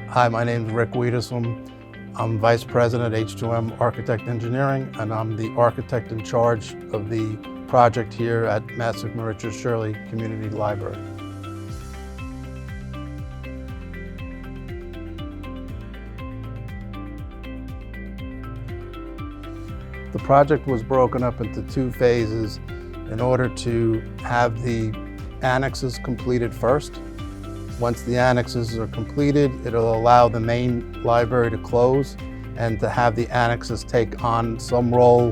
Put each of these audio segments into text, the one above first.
Hi, my name is Rick Wiedersum. I'm Vice President at H2M Architect Engineering, and I'm the architect in charge of the project here at Mastics-Moriches-Shirley Community Library. The project was broken up into two phases in order to have the annexes completed first. Once the annexes are completed, it'll allow the main library to close and to have the annexes take on some role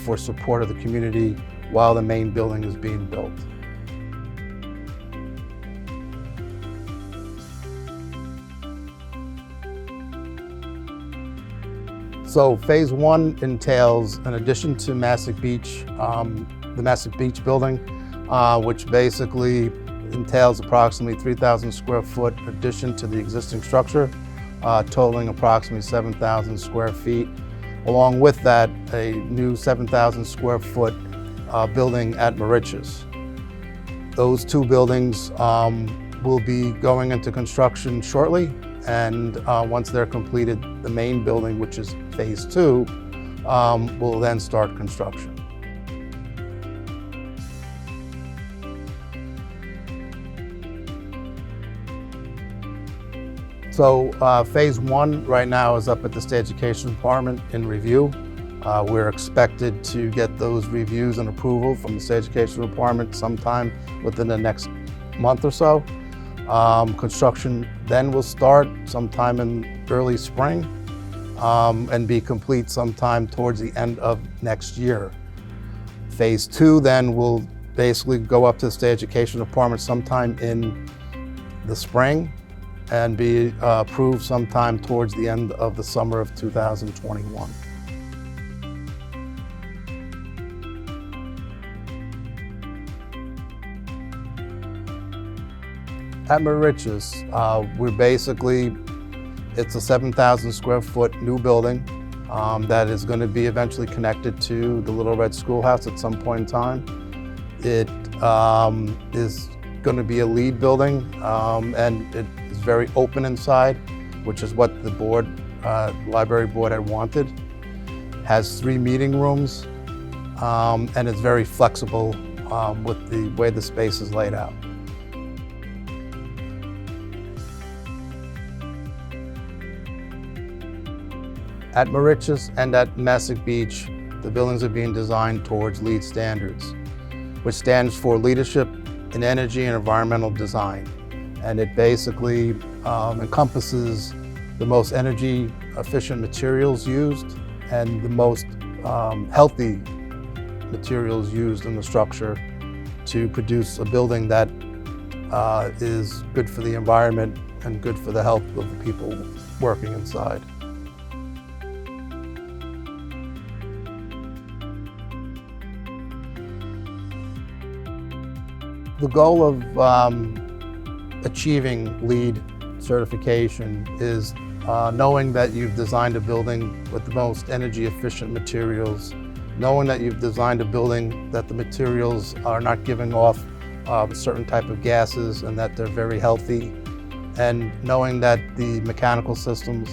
for support of the community while the main building is being built. So phase one entails, in addition to Mastic Beach, the Mastic Beach building, which basically entails approximately 3,000 square foot addition to the existing structure, totaling approximately 7,000 square feet. Along with that, a new 7,000 square foot building at Moriches. Those two buildings will be going into construction shortly, and once they're completed, the main building, which is phase two, will then start construction. So phase one right now is up at the State Education Department in review. We're expected to get those reviews and approval from the State Education Department sometime within the next month or so. Construction then will start sometime in early spring and be complete sometime towards the end of next year. Phase two then will basically go up to the State Education Department sometime in the spring and be approved sometime towards the end of the summer of 2021. At Moriches, it's a 7,000 square foot new building that is going to be eventually connected to the Little Red Schoolhouse at some point in time. It is going to be a lead building, and it is very open inside, which is what the board, library board had wanted. Has 3 meeting rooms, and it's very flexible with the way the space is laid out. At Moriches and at Mastic Beach, the buildings are being designed towards LEED standards, which stands for Leadership in Energy and Environmental Design. And it basically encompasses the most energy efficient materials used and the most healthy materials used in the structure to produce a building that is good for the environment and good for the health of the people working inside. The goal of achieving LEED certification is knowing that you've designed a building with the most energy efficient materials, knowing that you've designed a building that the materials are not giving off a certain type of gases and that they're very healthy, and knowing that the mechanical systems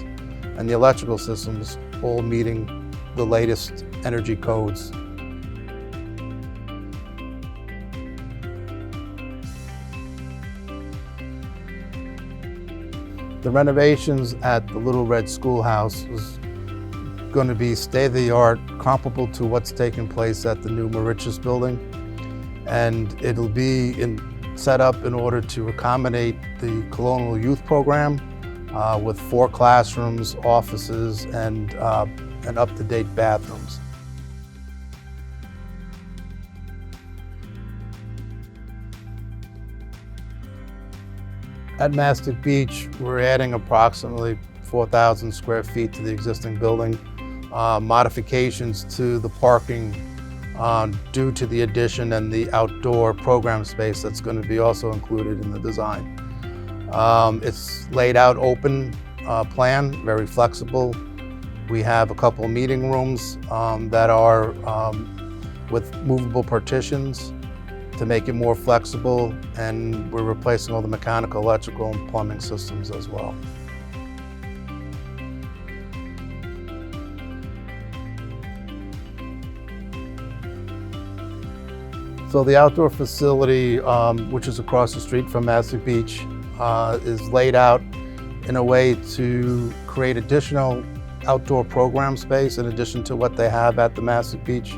and the electrical systems all meeting the latest energy codes. The renovations at the Little Red Schoolhouse is going to be state-of-the-art, comparable to what's taking place at the new Moriches building. And it'll be set up in order to accommodate the Colonial Youth Program with 4 classrooms, offices, and up-to-date bathrooms. At Mastic Beach, we're adding approximately 4,000 square feet to the existing building. Modifications to the parking due to the addition and the outdoor program space that's going to be also included in the design. It's laid out open plan, very flexible. We have a couple of meeting rooms that are with movable partitions to make it more flexible, and we're replacing all the mechanical, electrical, and plumbing systems as well. So the outdoor facility, which is across the street from Mastic Beach, is laid out in a way to create additional outdoor program space in addition to what they have at the Mastic Beach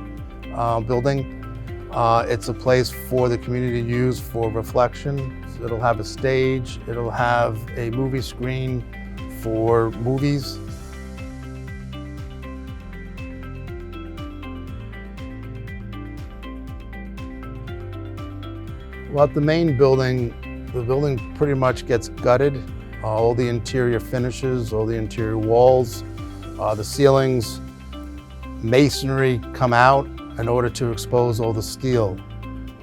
building. It's a place for the community to use for reflection. It'll have a stage, it'll have a movie screen for movies. Well, at the main building, the building pretty much gets gutted. All the interior finishes, all the interior walls, the ceilings, masonry come out in order to expose all the steel.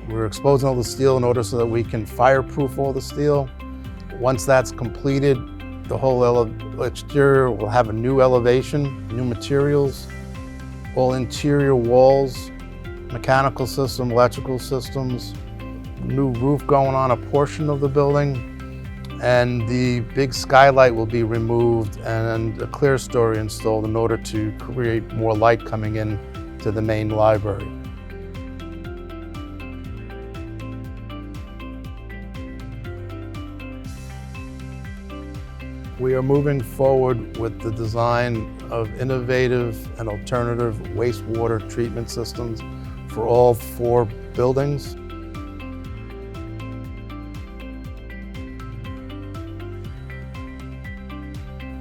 We're exposing all the steel in order so that we can fireproof all the steel. Once that's completed, the whole exterior will have a new elevation, new materials, all interior walls, mechanical system, electrical systems, new roof going on a portion of the building, and the big skylight will be removed and a clear story installed in order to create more light coming in to the main library. We are moving forward with the design of innovative and alternative wastewater treatment systems for all 4 buildings.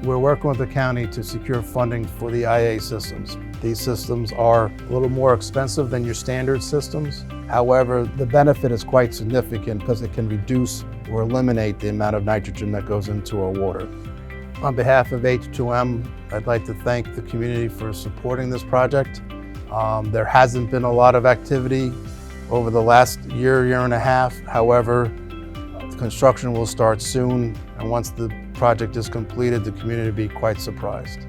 We're working with the county to secure funding for the IA systems. These systems are a little more expensive than your standard systems. However, the benefit is quite significant because it can reduce or eliminate the amount of nitrogen that goes into our water. On behalf of H2M, I'd like to thank the community for supporting this project. There hasn't been a lot of activity over the last year and a half. However, construction will start soon, and once the project is completed, the community will be quite surprised.